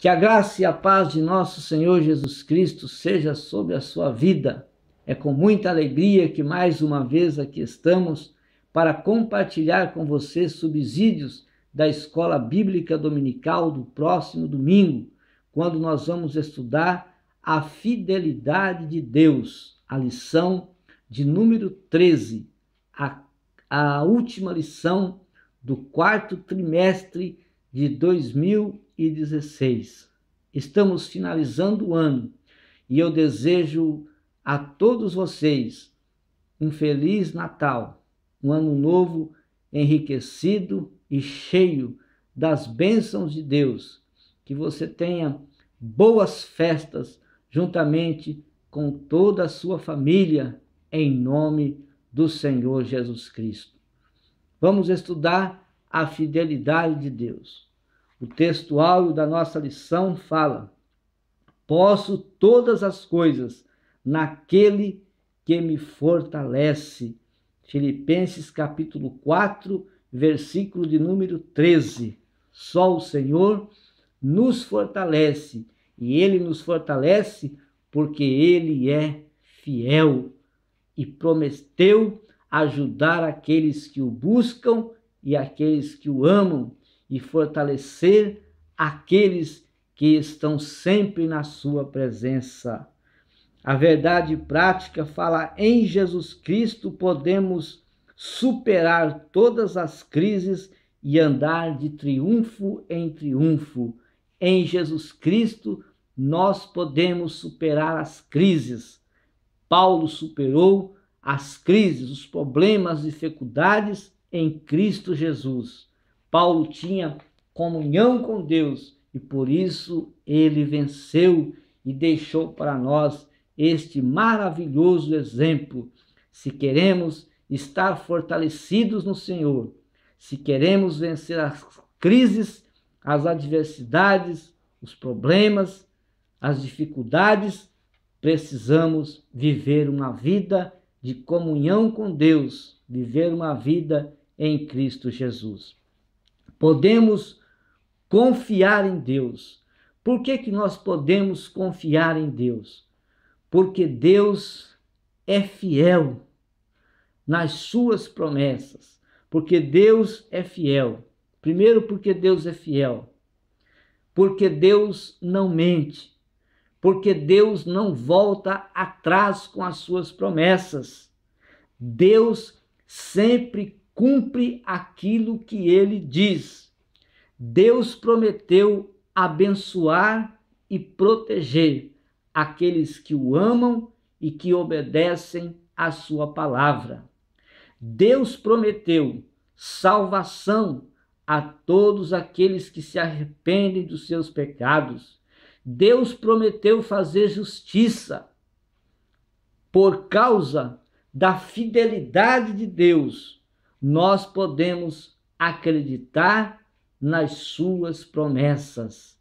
Que a graça e a paz de nosso Senhor Jesus Cristo seja sobre a sua vida. É com muita alegria que mais uma vez aqui estamos para compartilhar com você subsídios da Escola Bíblica Dominical do próximo domingo, quando nós vamos estudar a fidelidade de Deus, a lição de número 13, a última lição do quarto trimestre de 2016. Estamos finalizando o ano e eu desejo a todos vocês um feliz Natal, um ano novo enriquecido e cheio das bênçãos de Deus. Que você tenha boas festas juntamente com toda a sua família, em nome do Senhor Jesus Cristo. Vamos estudar a fidelidade de Deus. O texto áureo da nossa lição fala: posso todas as coisas naquele que me fortalece. Filipenses capítulo 4, versículo de número 13. Só o Senhor nos fortalece, e Ele nos fortalece porque Ele é fiel e prometeu ajudar aqueles que o buscam e aqueles que o amam, e fortalecer aqueles que estão sempre na sua presença. A verdade prática fala: em Jesus Cristo podemos superar todas as crises e andar de triunfo em triunfo. Em Jesus Cristo nós podemos superar as crises. Paulo superou as crises, os problemas, as dificuldades em Cristo Jesus. Paulo tinha comunhão com Deus e por isso ele venceu e deixou para nós este maravilhoso exemplo. Se queremos estar fortalecidos no Senhor, se queremos vencer as crises, as adversidades, os problemas, as dificuldades, precisamos viver uma vida de comunhão com Deus, viver uma vida em Cristo Jesus. Podemos confiar em Deus. Por que nós podemos confiar em Deus? Porque Deus é fiel nas suas promessas. Porque Deus é fiel. Primeiro, porque Deus é fiel. Porque Deus não mente. Porque Deus não volta atrás com as suas promessas. Deus sempre cumpre aquilo que ele diz. Deus prometeu abençoar e proteger aqueles que o amam e que obedecem à sua palavra. Deus prometeu salvação a todos aqueles que se arrependem dos seus pecados. Deus prometeu fazer justiça. Por causa da fidelidade de Deus, nós podemos acreditar nas suas promessas,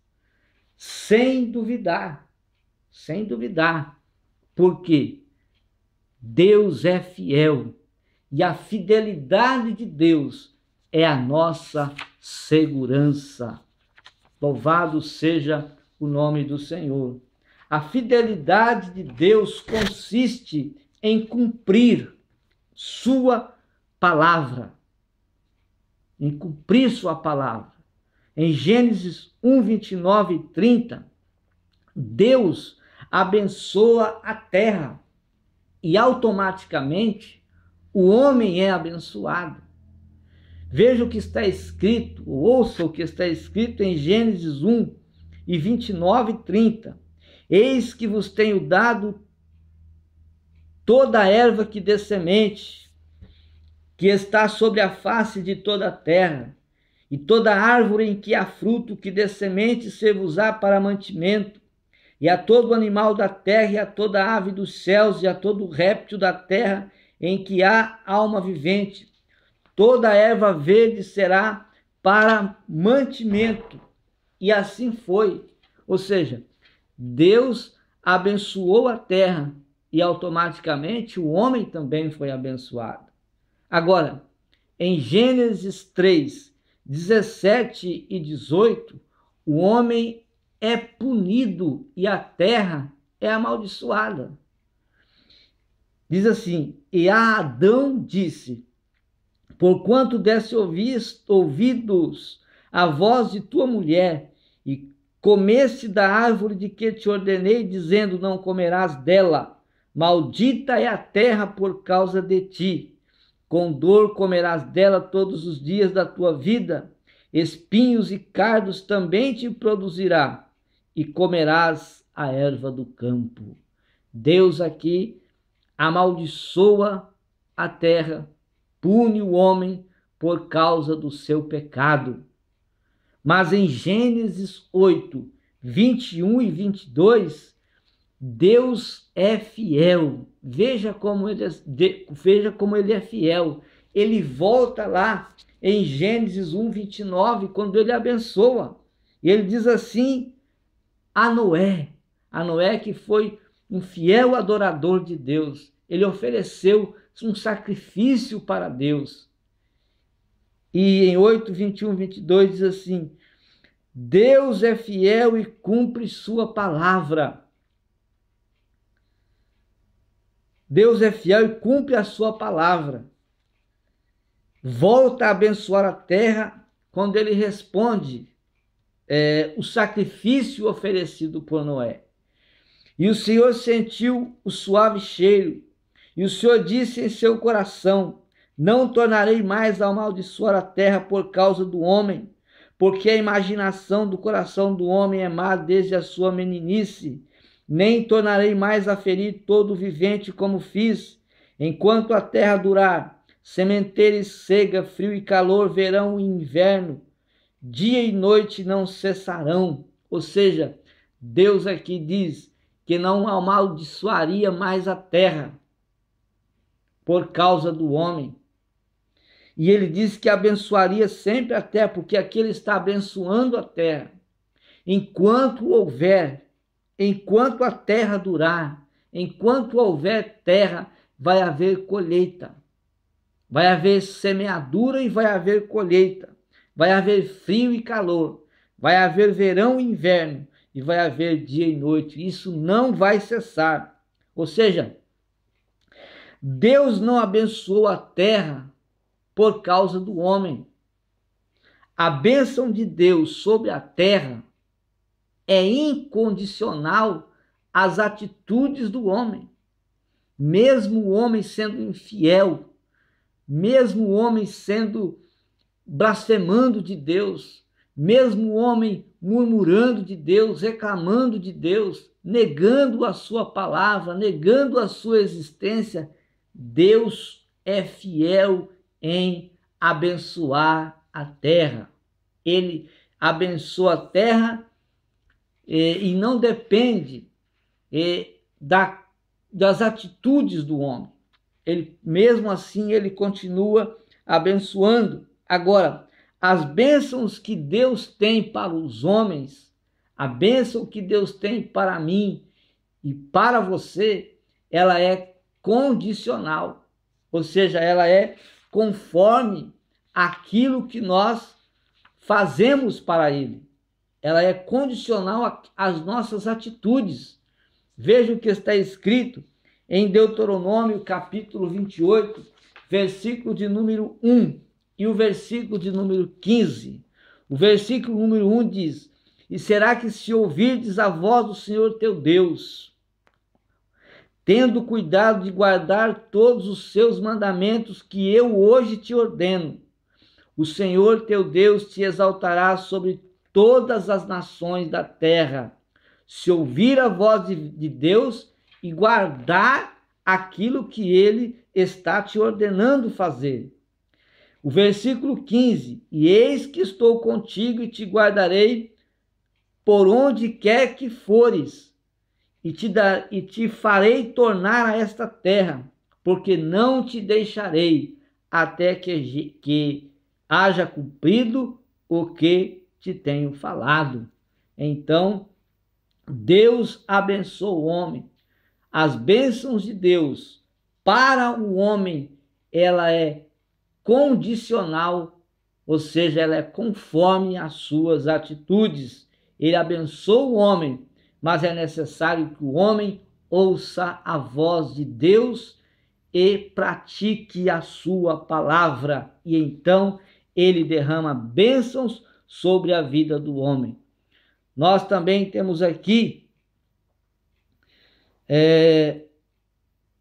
sem duvidar, porque Deus é fiel e a fidelidade de Deus é a nossa segurança. Louvado seja o nome do Senhor. A fidelidade de Deus consiste em cumprir sua palavra. Em cumprir sua palavra. Em Gênesis 1, 29 e 30, Deus abençoa a terra e automaticamente o homem é abençoado. Veja o que está escrito, ouça o que está escrito em Gênesis 1 e 29 e 30. Eis que vos tenho dado toda a erva que dê semente, que está sobre a face de toda a terra, e toda árvore em que há fruto que dê semente ser-vos-á para mantimento, e a todo animal da terra, e a toda ave dos céus, e a todo réptil da terra em que há alma vivente. Toda erva verde será para mantimento. E assim foi. Ou seja, Deus abençoou a terra e automaticamente o homem também foi abençoado. Agora, em Gênesis 3, 17 e 18, o homem é punido e a terra é amaldiçoada. Diz assim: e a Adão disse: porquanto desse ouvidos à voz de tua mulher, e comeste da árvore de que te ordenei, dizendo: não comerás dela, maldita é a terra por causa de ti, com dor comerás dela todos os dias da tua vida, espinhos e cardos também te produzirá, e comerás a erva do campo. Deus aqui amaldiçoa a terra, pune o homem por causa do seu pecado. Mas em Gênesis 8, 21 e 22, Deus é fiel. Veja como ele é fiel. Ele volta lá em Gênesis 1, 29, quando ele abençoa. E ele diz assim a Noé que foi um fiel adorador de Deus. Ele ofereceu um sacrifício para Deus. E em 8, 21, 22 diz assim: Deus é fiel e cumpre sua palavra. Deus é fiel e cumpre a sua palavra. Volta a abençoar a terra quando ele responde o sacrifício oferecido por Noé. E o Senhor sentiu o suave cheiro, e o Senhor disse em seu coração: não tornarei mais a amaldiçoar a terra por causa do homem, porque a imaginação do coração do homem é má desde a sua meninice. Nem tornarei mais a ferir todo vivente como fiz, enquanto a terra durar, sementeira e cega, frio e calor, verão e inverno, dia e noite não cessarão. Ou seja, Deus aqui diz que não amaldiçoaria mais a terra por causa do homem. E ele diz que abençoaria sempre a terra, porque aqui ele está abençoando a terra. Enquanto a terra durar, enquanto houver terra, vai haver colheita. Vai haver semeadura e vai haver colheita. Vai haver frio e calor. Vai haver verão e inverno. E vai haver dia e noite. Isso não vai cessar. Ou seja, Deus não abençoou a terra por causa do homem. A bênção de Deus sobre a terra é incondicional às atitudes do homem. Mesmo o homem sendo infiel, mesmo o homem sendo blasfemando de Deus, mesmo o homem murmurando de Deus, reclamando de Deus, negando a sua palavra, negando a sua existência, Deus é fiel em abençoar a terra. Ele abençoa a terra e não depende das atitudes do homem. Ele, mesmo assim, ele continua abençoando. Agora, as bênçãos que Deus tem para os homens, a bênção que Deus tem para mim e para você, ela é condicional. Ou seja, ela é conforme aquilo que nós fazemos para Ele. Ela é condicional às nossas atitudes. Veja o que está escrito em Deuteronômio, capítulo 28, versículo de número 1 e o versículo de número 15. O versículo número 1 diz: e será que se ouvirdes a voz do Senhor teu Deus, tendo cuidado de guardar todos os seus mandamentos que eu hoje te ordeno, o Senhor teu Deus te exaltará sobre todas as nações da terra. Se ouvir a voz de Deus e guardar aquilo que ele está te ordenando fazer. O versículo 15: e eis que estou contigo e te guardarei por onde quer que fores, e te farei tornar a esta terra, porque não te deixarei até que haja cumprido o que te tenho falado. Então, Deus abençoa o homem. As bênçãos de Deus para o homem, ela é condicional, ou seja, ela é conforme às suas atitudes. Ele abençoa o homem, mas é necessário que o homem ouça a voz de Deus e pratique a sua palavra, e então ele derrama bênçãos sobre a vida do homem. Nós também temos aqui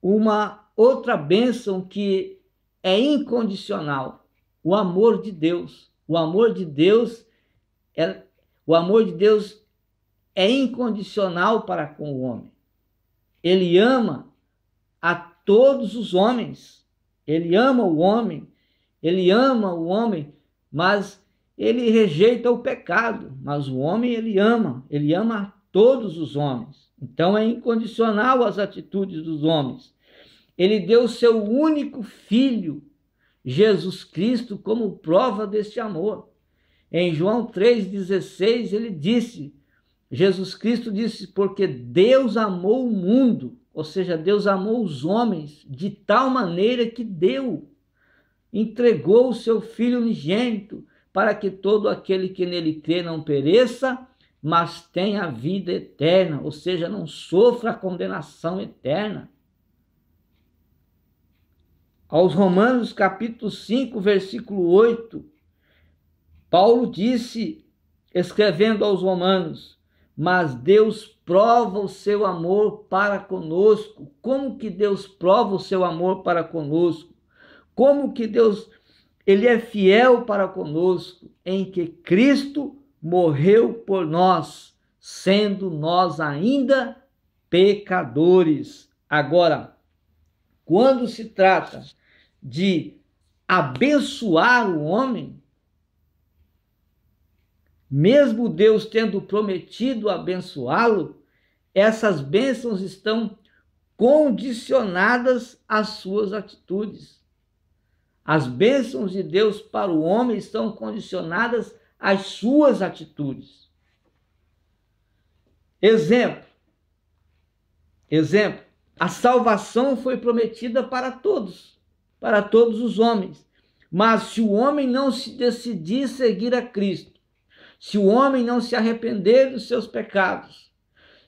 uma outra bênção que é incondicional, o amor de Deus. O amor de Deus é incondicional para com o homem. Ele ama a todos os homens. Ele ama o homem, mas ele rejeita o pecado. Mas o homem ele ama a todos os homens. Então é incondicional as atitudes dos homens. Ele deu seu único filho, Jesus Cristo, como prova deste amor. Em João 3,16 ele disse, Jesus Cristo disse, porque Deus amou o mundo, ou seja, Deus amou os homens de tal maneira que entregou o seu Filho unigênito, para que todo aquele que nele crê não pereça, mas tenha vida eterna, ou seja, não sofra a condenação eterna. Aos Romanos capítulo 5, versículo 8, Paulo disse, escrevendo aos Romanos, mas Deus prova o seu amor para conosco. Como que Deus prova o seu amor para conosco? Como que Deus, ele é fiel para conosco, em que Cristo morreu por nós, sendo nós ainda pecadores. Agora, quando se trata de abençoar o homem, mesmo Deus tendo prometido abençoá-lo, essas bênçãos estão condicionadas às suas atitudes. As bênçãos de Deus para o homem estão condicionadas às suas atitudes. Exemplo, a salvação foi prometida para todos os homens. Mas se o homem não se decidir seguir a Cristo, se o homem não se arrepender dos seus pecados,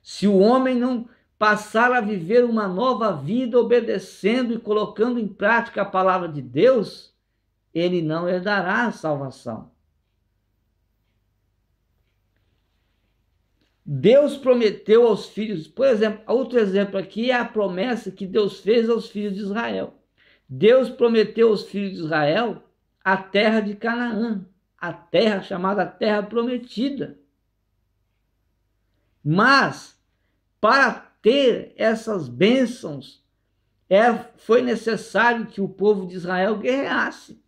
se o homem não passar a viver uma nova vida obedecendo e colocando em prática a palavra de Deus, ele não herdará a salvação. Deus prometeu aos filhos, por exemplo, outro exemplo aqui é a promessa que Deus fez aos filhos de Israel. Deus prometeu aos filhos de Israel a terra de Canaã, a terra chamada Terra Prometida. Mas, para ter essas bênçãos, foi necessário que o povo de Israel guerreasse.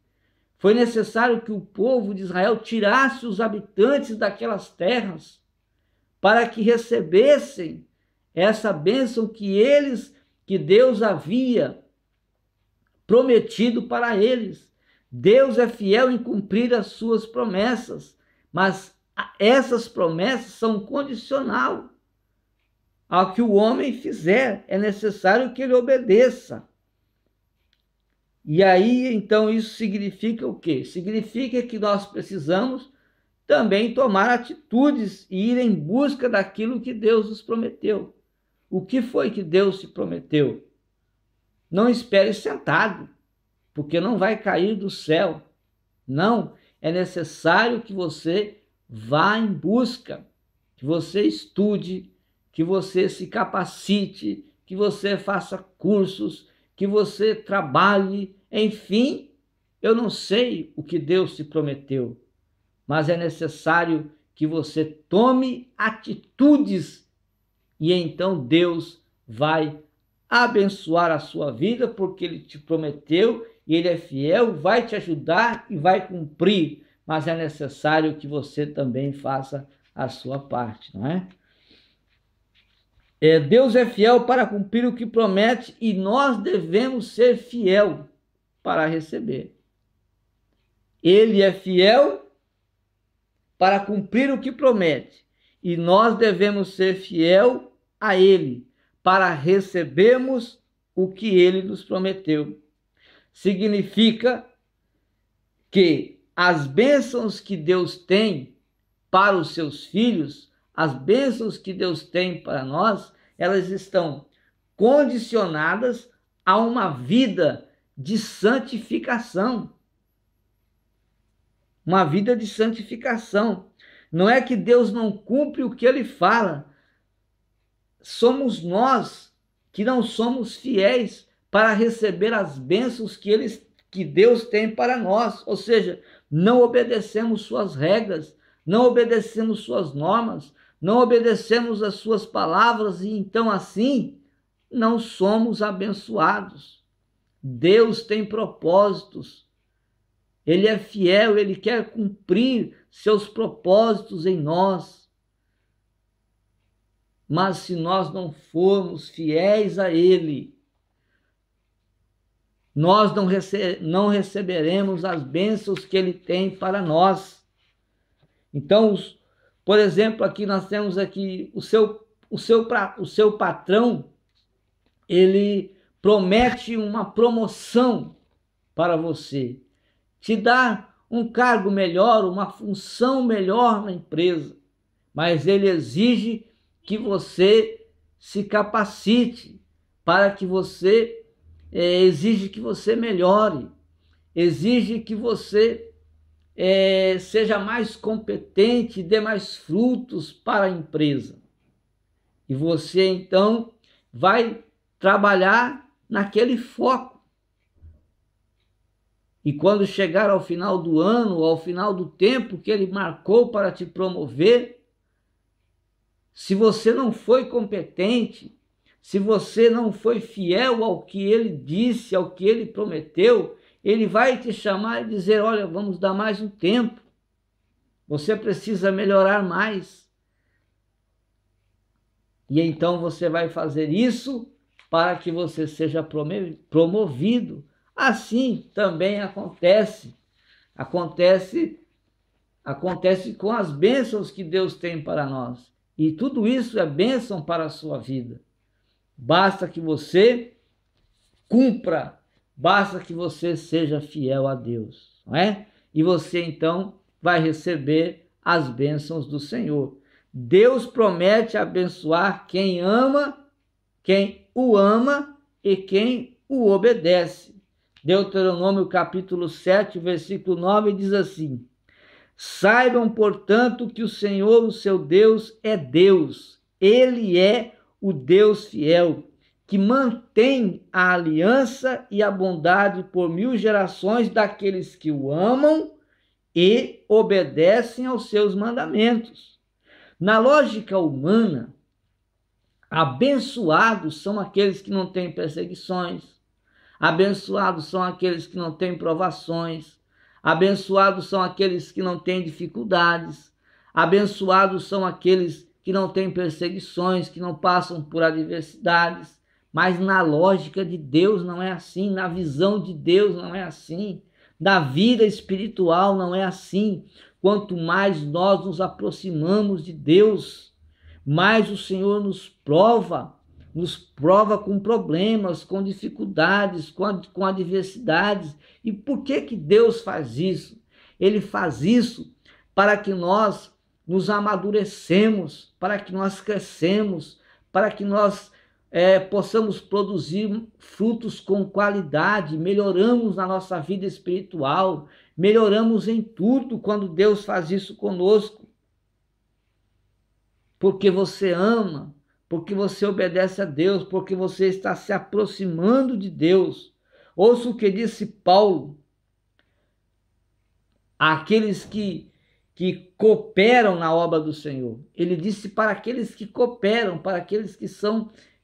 Foi necessário que o povo de Israel tirasse os habitantes daquelas terras para que recebessem essa bênção que Deus havia prometido para eles. Deus é fiel em cumprir as suas promessas, mas essas promessas são condicional ao que o homem fizer. É necessário que ele obedeça. E aí, então, isso significa o quê? Significa que nós precisamos também tomar atitudes e ir em busca daquilo que Deus nos prometeu. O que foi que Deus te prometeu? Não espere sentado, porque não vai cair do céu. Não, é necessário que você vá em busca, que você estude, que você se capacite, que você faça cursos, que você trabalhe, enfim, eu não sei o que Deus te prometeu, mas é necessário que você tome atitudes e então Deus vai abençoar a sua vida, porque Ele te prometeu e Ele é fiel, vai te ajudar e vai cumprir, mas é necessário que você também faça a sua parte, não é? Deus é fiel para cumprir o que promete e nós devemos ser fiel para receber. Ele é fiel para cumprir o que promete e nós devemos ser fiel a Ele para recebermos o que Ele nos prometeu. Significa que as bênçãos que Deus tem para os seus filhos, as bênçãos que Deus tem para nós, elas estão condicionadas a uma vida de santificação. Uma vida de santificação. Não é que Deus não cumpre o que ele fala. Somos nós que não somos fiéis para receber as bênçãos que Deus tem para nós. Ou seja, não obedecemos suas regras, não obedecemos suas normas, não obedecemos as suas palavras e então assim não somos abençoados. Deus tem propósitos. Ele é fiel, ele quer cumprir seus propósitos em nós. Mas se nós não formos fiéis a ele, nós não receberemos as bênçãos que ele tem para nós. Então, por exemplo, aqui nós temos aqui o seu patrão, ele promete uma promoção para você, te dá um cargo melhor, uma função melhor na empresa, mas ele exige que você se capacite, para que você exige que você melhore, exige que você seja mais competente, dê mais frutos para a empresa. E você então vai trabalhar naquele foco. E quando chegar ao final do ano, ao final do tempo que ele marcou para te promover, se você não foi competente, se você não foi fiel ao que ele disse, ao que ele prometeu, ele vai te chamar e dizer: olha, vamos dar mais um tempo. Você precisa melhorar mais. E então você vai fazer isso para que você seja promovido. Assim também acontece com as bênçãos que Deus tem para nós. E tudo isso é bênção para a sua vida. Basta que você cumpra, basta que você seja fiel a Deus, não é? E você então vai receber as bênçãos do Senhor. Deus promete abençoar quem o ama e quem o obedece. Deuteronômio capítulo 7, versículo 9 diz assim: saibam, portanto, que o Senhor, o seu Deus, é Deus. Ele é o Deus fiel, que mantém a aliança e a bondade por 1000 gerações daqueles que o amam e obedecem aos seus mandamentos. Na lógica humana, abençoados são aqueles que não têm perseguições, abençoados são aqueles que não têm provações, abençoados são aqueles que não têm dificuldades, abençoados são aqueles que não têm perseguições, que não passam por adversidades. Mas na lógica de Deus não é assim, na visão de Deus não é assim, na vida espiritual não é assim. Quanto mais nós nos aproximamos de Deus, mais o Senhor nos prova com problemas, com dificuldades, com adversidades. E por que Deus faz isso? Ele faz isso para que nós nos amadurecemos, para que nós crescemos, para que nós possamos produzir frutos com qualidade, melhoramos na nossa vida espiritual, melhoramos em tudo quando Deus faz isso conosco. Porque você ama, porque você obedece a Deus, porque você está se aproximando de Deus. Ouça o que disse Paulo: aqueles que cooperam na obra do Senhor. Ele disse para aqueles que cooperam, para aqueles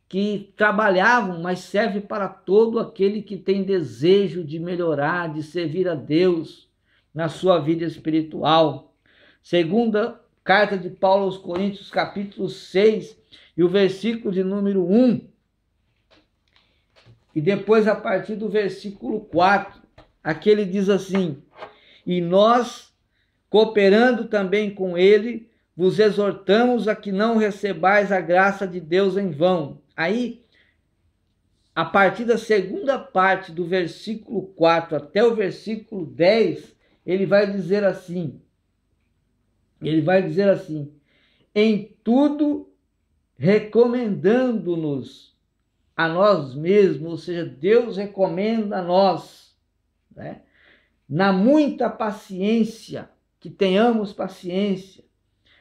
que trabalhavam, mas serve para todo aquele que tem desejo de melhorar, de servir a Deus na sua vida espiritual. Segunda carta de Paulo aos Coríntios, capítulo 6, e o versículo de número 1. E depois, a partir do versículo 4, aqui ele diz assim: e nós, cooperando também com ele, vos exortamos a que não recebais a graça de Deus em vão. Aí, a partir da segunda parte do versículo 4 até o versículo 10, ele vai dizer assim, em tudo recomendando-nos a nós mesmos, ou seja, Deus recomenda a nós, né? Na muita paciência, que tenhamos paciência,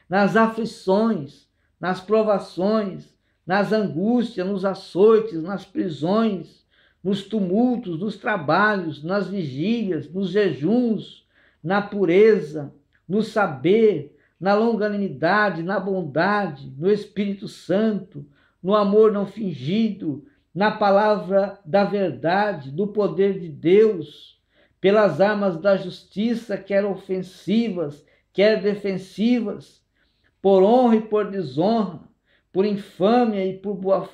nas aflições, nas provações, nas angústias, nos açoites, nas prisões, nos tumultos, nos trabalhos, nas vigílias, nos jejuns, na pureza, no saber, na longanimidade, na bondade, no Espírito Santo, no amor não fingido, na palavra da verdade, no poder de Deus, pelas armas da justiça, quer ofensivas, quer defensivas, por honra e por desonra, por infâmia e por boa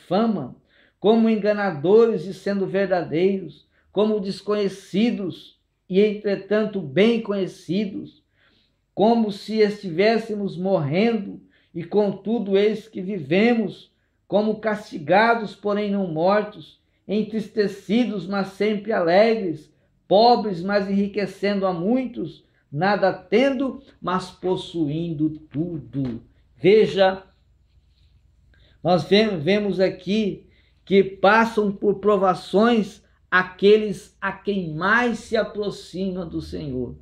fama, como enganadores e sendo verdadeiros, como desconhecidos e entretanto bem conhecidos, como se estivéssemos morrendo e contudo eis que vivemos, como castigados, porém não mortos, entristecidos, mas sempre alegres, pobres, mas enriquecendo a muitos, nada tendo, mas possuindo tudo. Veja, nós vemos aqui que passam por provações aqueles a quem mais se aproxima do Senhor.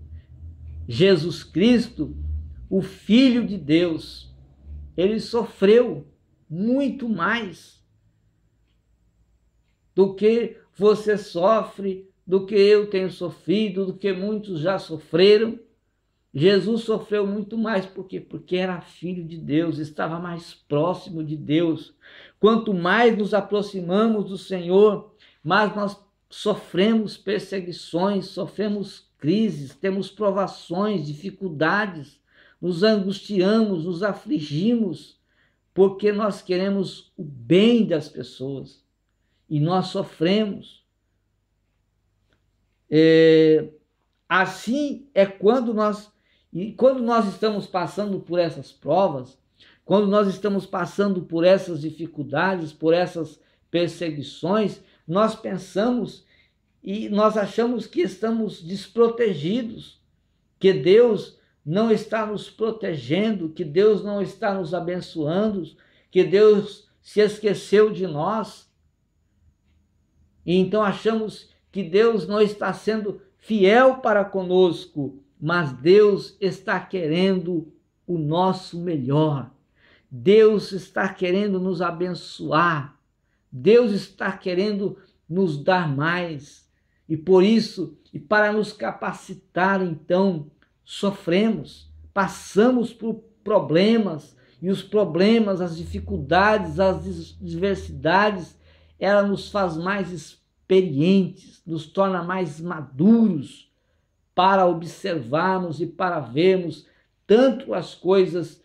Jesus Cristo, o Filho de Deus, ele sofreu muito mais do que você sofre, do que eu tenho sofrido, do que muitos já sofreram. Jesus sofreu muito mais, por quê? Porque era filho de Deus, estava mais próximo de Deus. Quanto mais nos aproximamos do Senhor, mais nós sofremos perseguições, sofremos crises, temos provações, dificuldades, nos angustiamos, nos afligimos, porque nós queremos o bem das pessoas e nós sofremos. Assim é quando nós estamos passando por essas provas, quando nós estamos passando por essas dificuldades, por essas perseguições, nós pensamos e nós achamos que estamos desprotegidos, que Deus não está nos protegendo, que Deus não está nos abençoando, que Deus se esqueceu de nós. E então achamos que Deus não está sendo fiel para conosco, mas Deus está querendo o nosso melhor. Deus está querendo nos abençoar. Deus está querendo nos dar mais. E por isso, e para nos capacitar, então, sofremos, passamos por problemas, e os problemas, as dificuldades, as diversidades, ela nos faz mais experientes, nos torna mais maduros para observarmos e para vermos tanto as coisas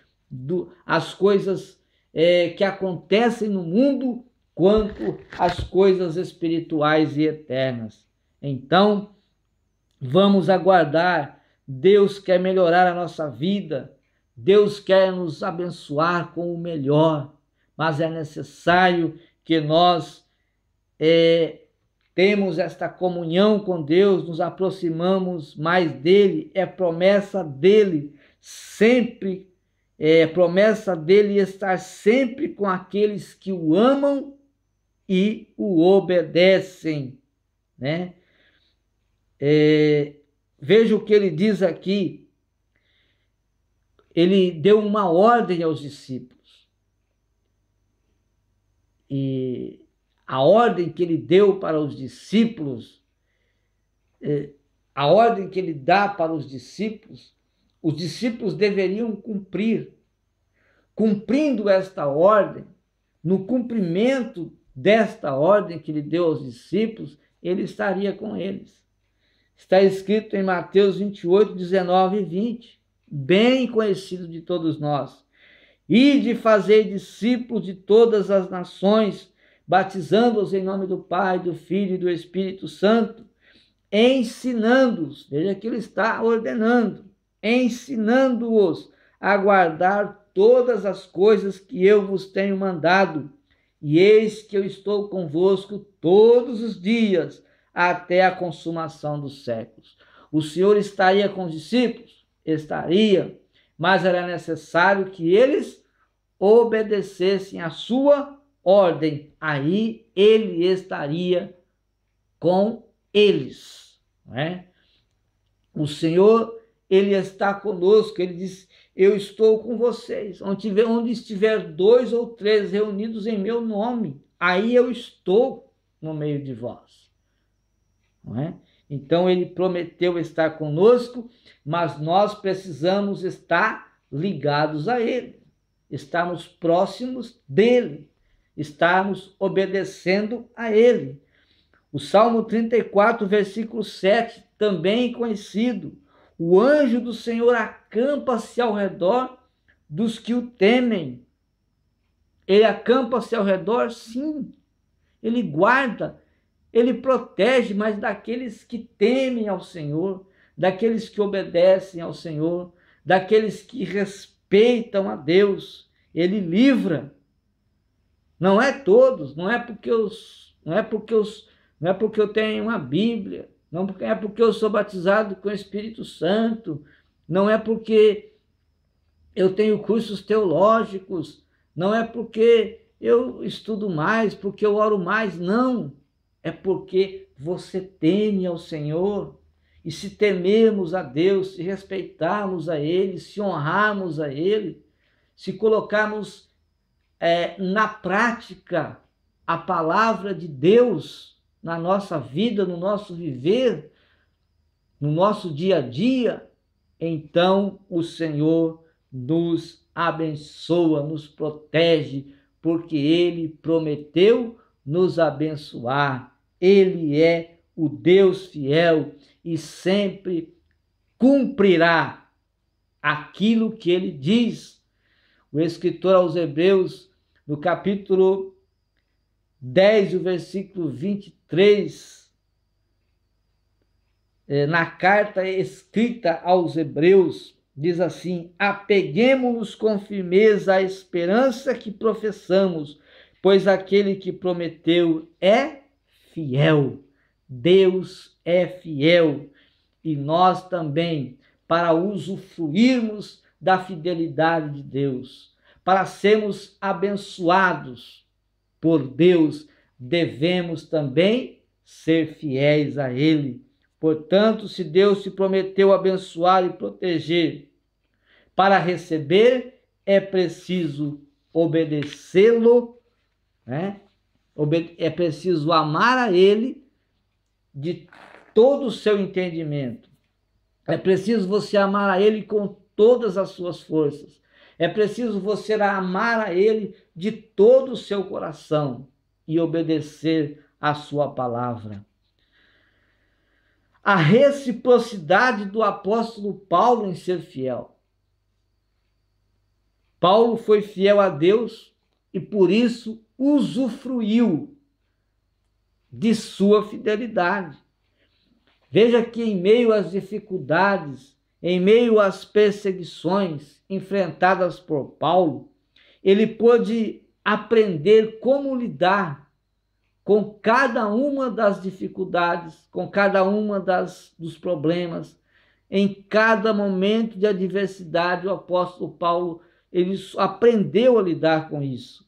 que acontecem no mundo, quanto as coisas espirituais e eternas. Então, vamos aguardar. Deus quer melhorar a nossa vida, Deus quer nos abençoar com o melhor, mas é necessário que nós temos esta comunhão com Deus, nos aproximamos mais dele, é promessa dele sempre, promessa dele estar sempre com aqueles que o amam e o obedecem, né? Veja o que ele diz aqui. Ele deu uma ordem aos discípulos. E a ordem que ele deu para os discípulos, a ordem que ele dá para os discípulos deveriam cumprir. Cumprindo esta ordem, no cumprimento desta ordem que ele deu aos discípulos, ele estaria com eles. Está escrito em Mateus 28, 19 e 20, bem conhecido de todos nós. Ide fazer discípulos de todas as nações, batizando-os em nome do Pai, do Filho e do Espírito Santo, ensinando-os, veja que ele está ordenando, ensinando-os a guardar todas as coisas que eu vos tenho mandado. E eis que eu estou convosco todos os dias, até a consumação dos séculos. O Senhor estaria com os discípulos? Estaria, mas era necessário que eles obedecessem a sua ordem. Aí ele estaria com eles, não é? O Senhor, ele está conosco, ele diz: eu estou com vocês. Onde estiver 2 ou 3 reunidos em meu nome, aí eu estou no meio de vós. Não é? Então ele prometeu estar conosco, mas nós precisamos estar ligados a ele, estarmos próximos dele, estarmos obedecendo a ele. O Salmo 34, versículo 7, também conhecido: o anjo do Senhor acampa-se ao redor dos que o temem. Ele acampa-se ao redor, sim. Ele guarda, ele protege, mas daqueles que temem ao Senhor, daqueles que obedecem ao Senhor, daqueles que respeitam a Deus, ele livra. Não é todos, não é porque eu tenho uma Bíblia, não é porque eu sou batizado com o Espírito Santo, não é porque eu tenho cursos teológicos, não é porque eu estudo mais, porque eu oro mais, não. É porque você teme ao Senhor. E se temermos a Deus, se respeitarmos a Ele, se honrarmos a Ele, se colocarmos na prática a palavra de Deus na nossa vida, no nosso viver, no nosso dia a dia, então o Senhor nos abençoa, nos protege, porque Ele prometeu nos abençoar. Ele é o Deus fiel e sempre cumprirá aquilo que Ele diz. O escritor aos Hebreus, no capítulo 10, o versículo 23, na carta escrita aos Hebreus, diz assim: apeguemo-nos com firmeza à esperança que professamos, pois aquele que prometeu é fiel. Deus é fiel e nós também, para usufruirmos da fidelidade de Deus, para sermos abençoados por Deus, devemos também ser fiéis a Ele. Portanto, se Deus te prometeu abençoar e proteger, para receber é preciso obedecê-lo, né? É preciso amar a Ele de todo o seu entendimento. É preciso você amar a Ele com todas as suas forças. É preciso você amar a Ele de todo o seu coração e obedecer a sua palavra. A reciprocidade do apóstolo Paulo em ser fiel. Paulo foi fiel a Deus e por isso usufruiu de sua fidelidade. Veja que em meio às dificuldades, em meio às perseguições enfrentadas por Paulo, ele pôde aprender como lidar com cada uma das dificuldades, com cada uma dos problemas. Em cada momento de adversidade, o apóstolo Paulo ele aprendeu a lidar com isso.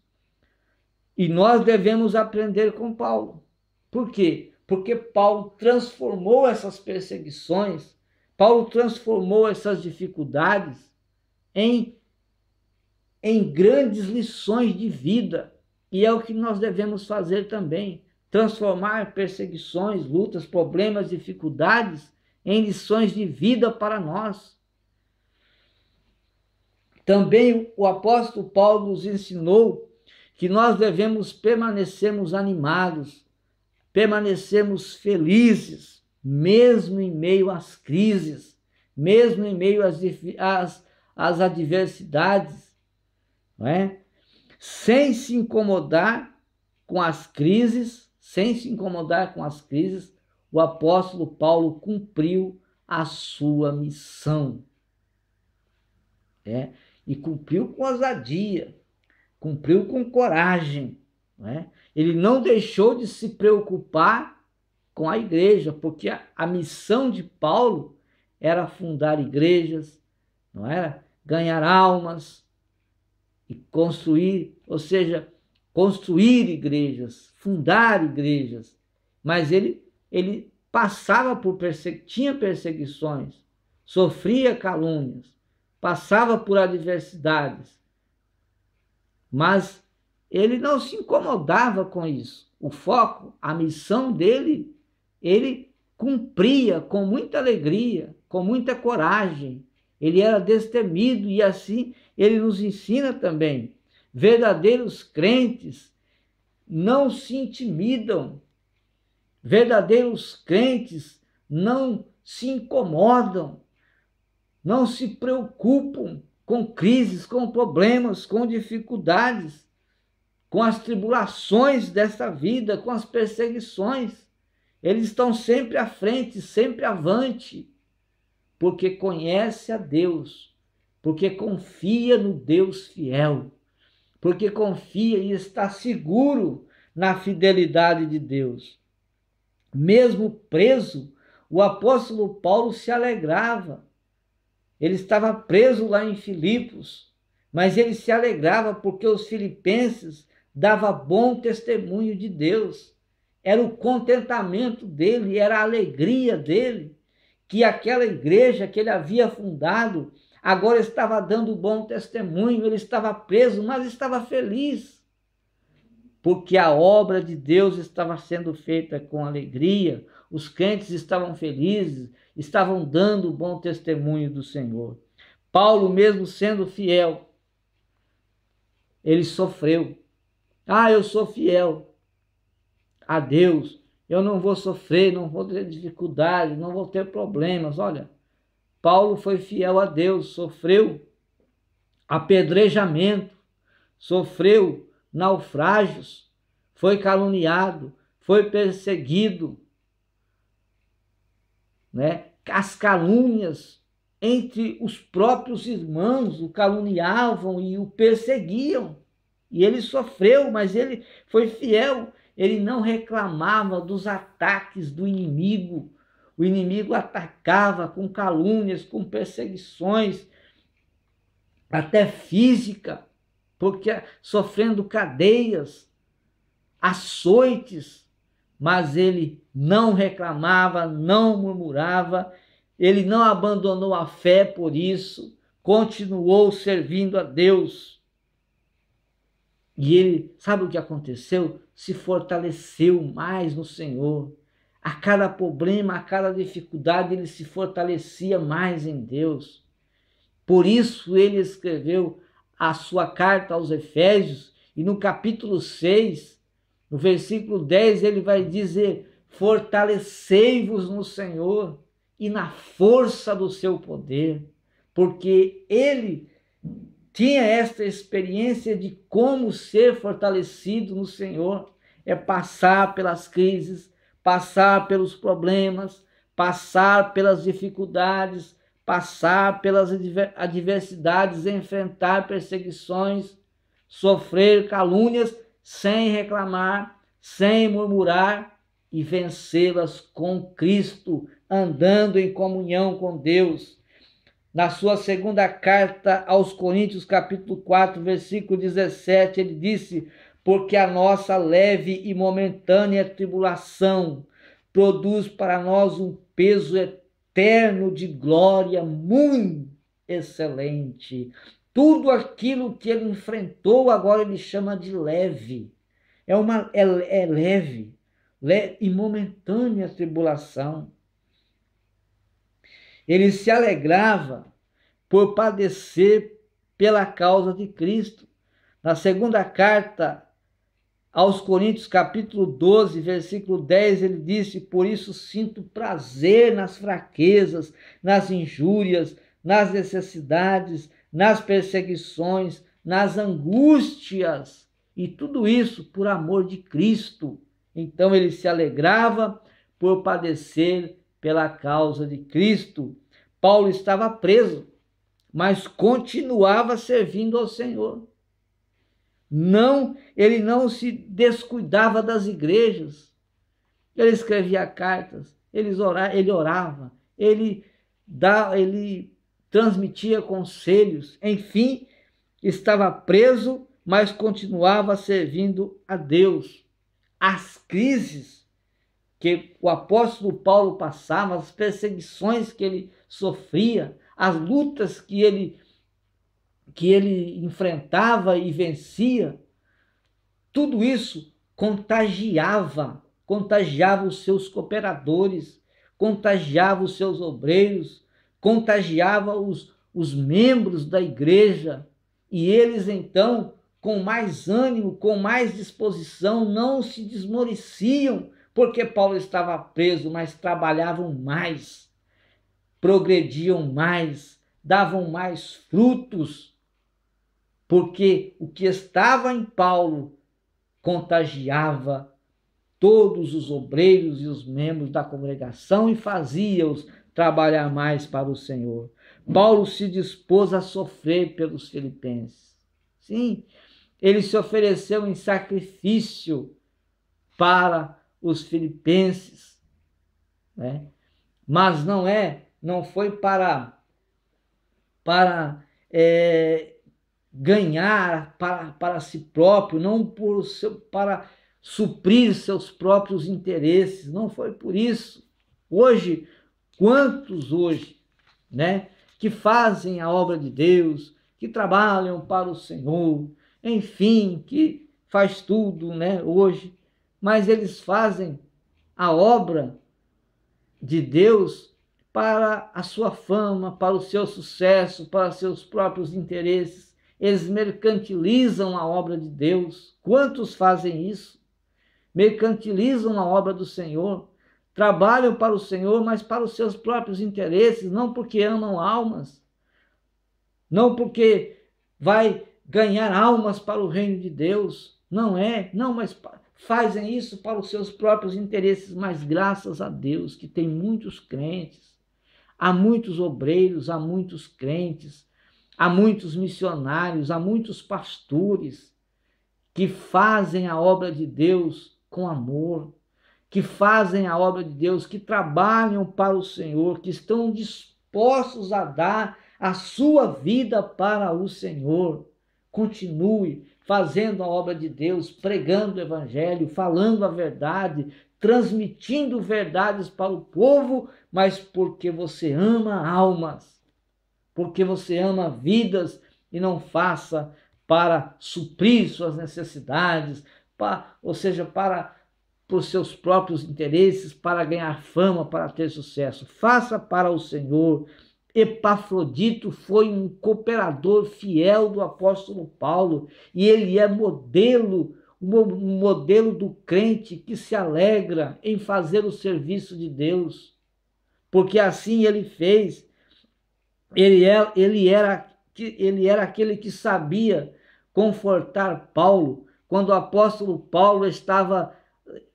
E nós devemos aprender com Paulo. Por quê? Porque Paulo transformou essas perseguições, Paulo transformou essas dificuldades em grandes lições de vida. E é o que nós devemos fazer também, transformar perseguições, lutas, problemas, dificuldades em lições de vida para nós. Também o apóstolo Paulo nos ensinou que nós devemos permanecermos animados, permanecermos felizes, mesmo em meio às crises, mesmo em meio às adversidades, não é? Sem se incomodar com as crises, o apóstolo Paulo cumpriu a sua missão. E cumpriu com ousadia, cumpriu com coragem. Ele não deixou de se preocupar com a igreja, porque a missão de Paulo era fundar igrejas, não era? ganhar almas e construir, ou seja, construir igrejas, fundar igrejas. Mas ele passava tinha perseguições, sofria calúnias, passava por adversidades, mas ele não se incomodava com isso. O foco, a missão dele, ele cumpria com muita alegria, com muita coragem. Ele era destemido e assim ele nos ensina também. Verdadeiros crentes não se intimidam. Verdadeiros crentes não se incomodam, não se preocupam com crises, com problemas, com dificuldades, com as tribulações desta vida, com as perseguições. Eles estão sempre à frente, sempre avante, porque conhece a Deus, porque confia no Deus fiel, porque confia e está seguro na fidelidade de Deus. Mesmo preso, o apóstolo Paulo se alegrava. Ele estava preso lá em Filipos, mas ele se alegrava porque os filipenses davam bom testemunho de Deus. Era o contentamento dele, era a alegria dele, que aquela igreja que ele havia fundado agora estava dando bom testemunho. Ele estava preso, mas estava feliz, porque a obra de Deus estava sendo feita com alegria, os crentes estavam felizes, estavam dando bom testemunho do Senhor. Paulo, mesmo sendo fiel, ele sofreu. Eu sou fiel a Deus, eu não vou sofrer, não vou ter dificuldade, não vou ter problemas. Olha, Paulo foi fiel a Deus, sofreu apedrejamento, sofreu naufrágios, foi caluniado, foi perseguido, né? As calúnias entre os próprios irmãos o caluniavam e o perseguiam. E ele sofreu, mas ele foi fiel. Ele não reclamava dos ataques do inimigo. O inimigo atacava com calúnias, com perseguições, até física, porque sofrendo cadeias, açoites, mas ele não reclamava, não murmurava, ele não abandonou a fé por isso, continuou servindo a Deus. E ele, sabe o que aconteceu? Se fortaleceu mais no Senhor. A cada problema, a cada dificuldade, ele se fortalecia mais em Deus. Por isso ele escreveu a sua carta aos Efésios, e no capítulo 6, no versículo 10, ele vai dizer: fortalecei-vos no Senhor e na força do seu poder, porque ele tinha esta experiência de como ser fortalecido no Senhor. É passar pelas crises, passar pelos problemas, passar pelas dificuldades, passar pelas adversidades, enfrentar perseguições, sofrer calúnias sem reclamar, sem murmurar e vencê-las com Cristo, andando em comunhão com Deus. Na sua segunda carta aos Coríntios, capítulo 4, versículo 17, ele disse: porque a nossa leve e momentânea tribulação produz para nós um peso eterno de glória muito excelente. Tudo aquilo que ele enfrentou, agora ele chama de leve. É leve e momentânea tribulação. Ele se alegrava por padecer pela causa de Cristo. Na segunda carta aos Coríntios, capítulo 12, versículo 10, ele disse: por isso sinto prazer nas fraquezas, nas injúrias, nas necessidades, nas perseguições, nas angústias, e tudo isso por amor de Cristo. Então ele se alegrava por padecer pela causa de Cristo. Paulo estava preso, mas continuava servindo ao Senhor. Ele não se descuidava das igrejas. Ele escrevia cartas, ele orava, ele transmitia conselhos, enfim, estava preso, mas continuava servindo a Deus. As crises que o apóstolo Paulo passava, as perseguições que ele sofria, as lutas que ele enfrentava e vencia, tudo isso contagiava os seus cooperadores, contagiava os seus obreiros, contagiava os membros da igreja, e eles então, com mais ânimo, com mais disposição, não se desmoreciam, porque Paulo estava preso, mas trabalhavam mais, progrediam mais, davam mais frutos, porque o que estava em Paulo contagiava todos os obreiros e os membros da congregação e fazia-os trabalhar mais para o Senhor. Paulo se dispôs a sofrer pelos filipenses. Sim, ele se ofereceu em sacrifício para os filipenses, né? Mas não foi para ganhar para si próprio, não para suprir seus próprios interesses, não foi por isso. Hoje, quantos hoje, né, que fazem a obra de Deus, que trabalham para o Senhor, enfim, que faz tudo, né, hoje, mas eles fazem a obra de Deus para a sua fama, para o seu sucesso, para seus próprios interesses. Eles mercantilizam a obra de Deus. Quantos fazem isso? Mercantilizam a obra do Senhor, trabalham para o Senhor, mas para os seus próprios interesses, não porque amam almas, não porque vai ganhar almas para o reino de Deus, não, mas fazem isso para os seus próprios interesses, mas graças a Deus que tem muitos crentes, há muitos obreiros, há muitos crentes, há muitos missionários, há muitos pastores que fazem a obra de Deus com amor, que fazem a obra de Deus, que trabalham para o Senhor, que estão dispostos a dar a sua vida para o Senhor. Continue fazendo a obra de Deus, pregando o evangelho, falando a verdade, transmitindo verdades para o povo, mas porque você ama almas, porque você ama vidas, e não faça para suprir suas necessidades, ou seja, para os seus próprios interesses, para ganhar fama, para ter sucesso. Faça para o Senhor. Epafrodito foi um cooperador fiel do apóstolo Paulo, e ele é modelo, um modelo do crente que se alegra em fazer o serviço de Deus, porque assim ele fez. Ele era aquele que sabia confortar Paulo quando o apóstolo Paulo estava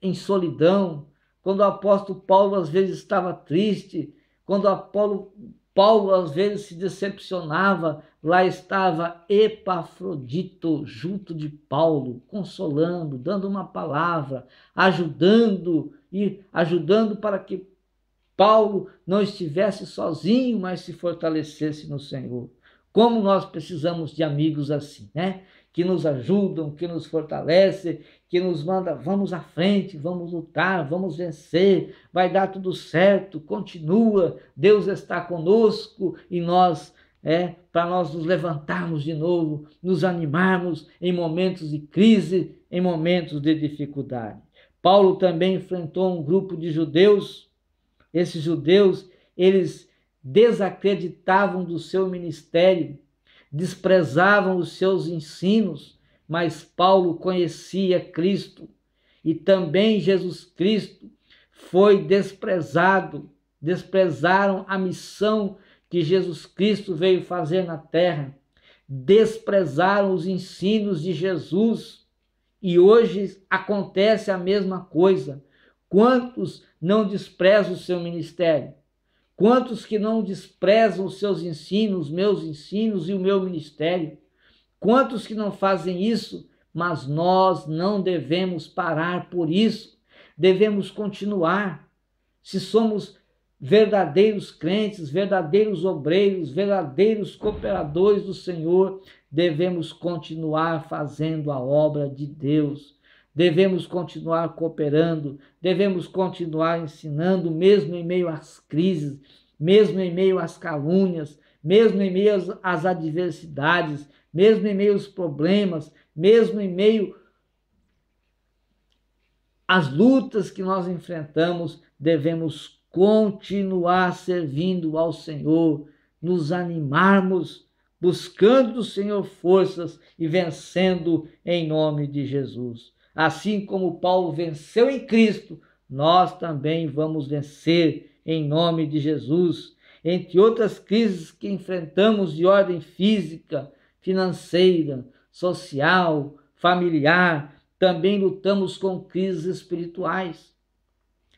em solidão, quando o apóstolo Paulo às vezes estava triste, quando Paulo às vezes se decepcionava, lá estava Epafrodito junto de Paulo, consolando, dando uma palavra, ajudando para que Paulo não estivesse sozinho, mas se fortalecesse no Senhor. Como nós precisamos de amigos assim, né? Que nos ajudam, que nos fortalecem, que nos mandam, vamos à frente, vamos lutar, vamos vencer, vai dar tudo certo, continua, Deus está conosco, e nós, para nós nos levantarmos de novo, nos animarmos em momentos de crise, em momentos de dificuldade. Paulo também enfrentou um grupo de judeus. Esses judeus, eles desacreditavam do seu ministério, desprezavam os seus ensinos, mas Paulo conhecia Cristo, e também Jesus Cristo foi desprezado, desprezaram a missão que Jesus Cristo veio fazer na terra, desprezaram os ensinos de Jesus, e hoje acontece a mesma coisa. Quantos não desprezam o seu ministério? Quantos que não desprezam os seus ensinos, meus ensinos e o meu ministério? Quantos que não fazem isso? Mas nós não devemos parar por isso. Devemos continuar. Se somos verdadeiros crentes, verdadeiros obreiros, verdadeiros cooperadores do Senhor, devemos continuar fazendo a obra de Deus. Devemos continuar cooperando, devemos continuar ensinando, mesmo em meio às crises, mesmo em meio às calúnias, mesmo em meio às adversidades, mesmo em meio aos problemas, mesmo em meio às lutas que nós enfrentamos, devemos continuar servindo ao Senhor, nos animarmos, buscando do Senhor forças e vencendo em nome de Jesus. Assim como Paulo venceu em Cristo, nós também vamos vencer em nome de Jesus. Entre outras crises que enfrentamos de ordem física, financeira, social, familiar, também lutamos com crises espirituais.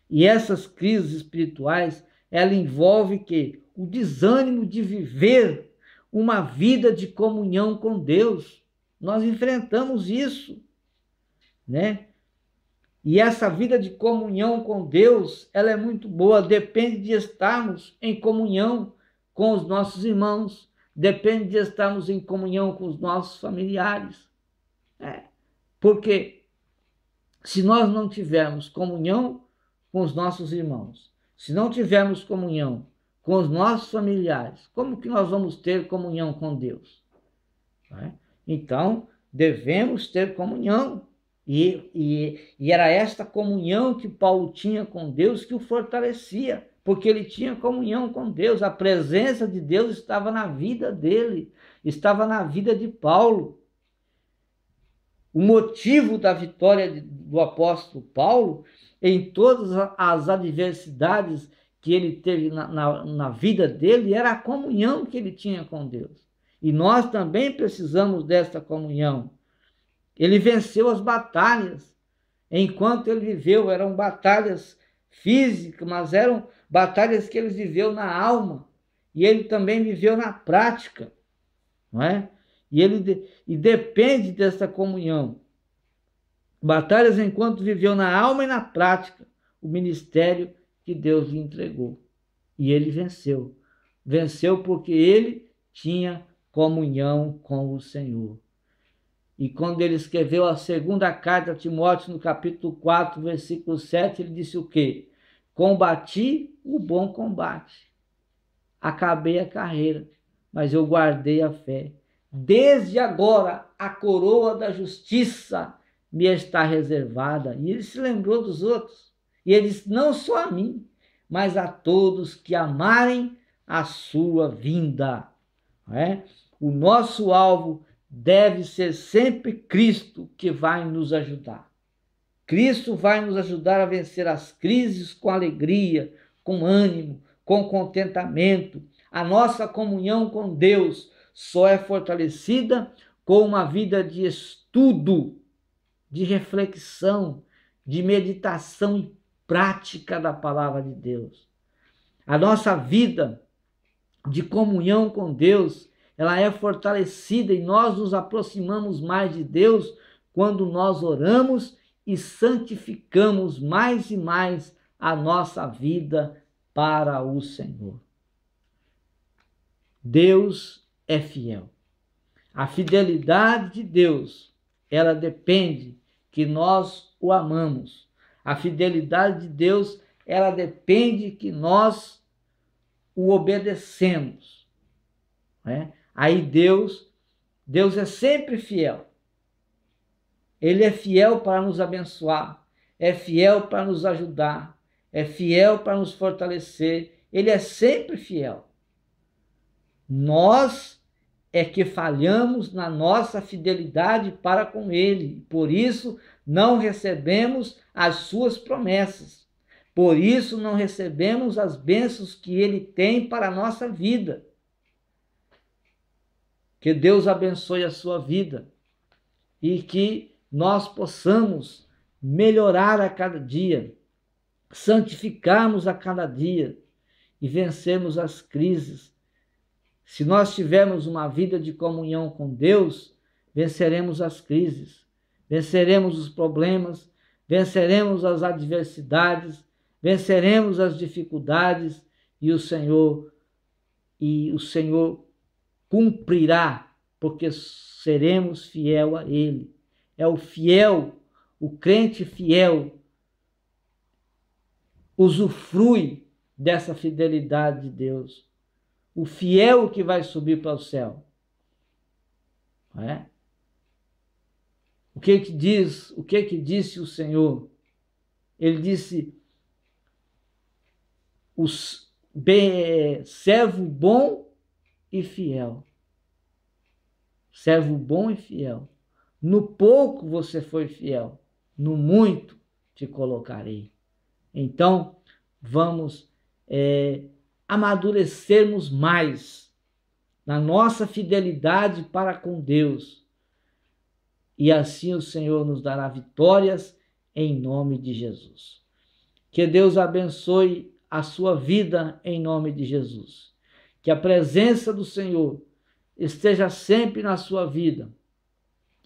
E essas crises espirituais, ela envolve que o desânimo de viver uma vida de comunhão com Deus. Nós enfrentamos isso, né? E essa vida de comunhão com Deus, ela é muito boa, depende de estarmos em comunhão com os nossos irmãos, depende de estarmos em comunhão com os nossos familiares. Porque se nós não tivermos comunhão com os nossos irmãos, se não tivermos comunhão com os nossos familiares, como que nós vamos ter comunhão com Deus? Então, devemos ter comunhão. E era esta comunhão que Paulo tinha com Deus que o fortalecia, porque ele tinha comunhão com Deus, a presença de Deus estava na vida dele, estava na vida de Paulo. O motivo da vitória do apóstolo Paulo, em todas as adversidades que ele teve na vida dele, era a comunhão que ele tinha com Deus. E nós também precisamos desta comunhão. Ele venceu as batalhas. Enquanto ele viveu, eram batalhas físicas, mas eram batalhas que ele viveu na alma. E ele também viveu na prática, não é? E depende dessa comunhão. Batalhas enquanto viveu na alma e na prática o ministério que Deus lhe entregou. E ele venceu. Venceu porque ele tinha comunhão com o Senhor. E quando ele escreveu a segunda carta a Timóteo, no capítulo 4, versículo 7, ele disse o quê? Combati o bom combate. Acabei a carreira, mas eu guardei a fé. Desde agora, a coroa da justiça me está reservada. E ele se lembrou dos outros. E ele disse, não só a mim, mas a todos que amarem a sua vinda. O nosso alvo deve ser sempre Cristo, que vai nos ajudar. Cristo vai nos ajudar a vencer as crises com alegria, com ânimo, com contentamento. A nossa comunhão com Deus só é fortalecida com uma vida de estudo, de reflexão, de meditação e prática da palavra de Deus. A nossa vida de comunhão com Deus, ela é fortalecida e nós nos aproximamos mais de Deus quando nós oramos e santificamos mais e mais a nossa vida para o Senhor. Deus é fiel. A fidelidade de Deus, ela depende que nós o amamos. A fidelidade de Deus, ela depende que nós o obedecemos. Aí Deus é sempre fiel. Ele é fiel para nos abençoar, é fiel para nos ajudar, é fiel para nos fortalecer. Ele é sempre fiel. Nós é que falhamos na nossa fidelidade para com Ele. Por isso, não recebemos as suas promessas. Por isso, não recebemos as bênçãos que Ele tem para a nossa vida. Que Deus abençoe a sua vida e que nós possamos melhorar a cada dia, santificarmos a cada dia e vencermos as crises. Se nós tivermos uma vida de comunhão com Deus, venceremos as crises, venceremos os problemas, venceremos as adversidades, venceremos as dificuldades e o Senhor cumprirá, porque seremos fiel a Ele. É o fiel, o crente fiel, usufrui dessa fidelidade de Deus. O fiel que vai subir para o céu. Não é? O que que disse o Senhor? Ele disse: servo bom e fiel. Servo bom e fiel. No pouco você foi fiel, no muito te colocarei. Então, vamos amadurecermos mais na nossa fidelidade para com Deus. E assim o Senhor nos dará vitórias em nome de Jesus. Que Deus abençoe a sua vida em nome de Jesus. Que a presença do Senhor esteja sempre na sua vida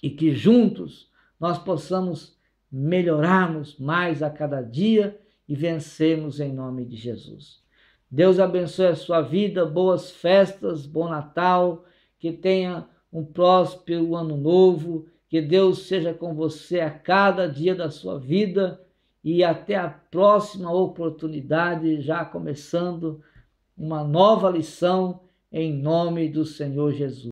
e que juntos nós possamos melhorarmos mais a cada dia e vencermos em nome de Jesus. Deus abençoe a sua vida, boas festas, bom Natal, que tenha um próspero ano novo, que Deus seja com você a cada dia da sua vida e até a próxima oportunidade, já começando uma nova lição em nome do Senhor Jesus.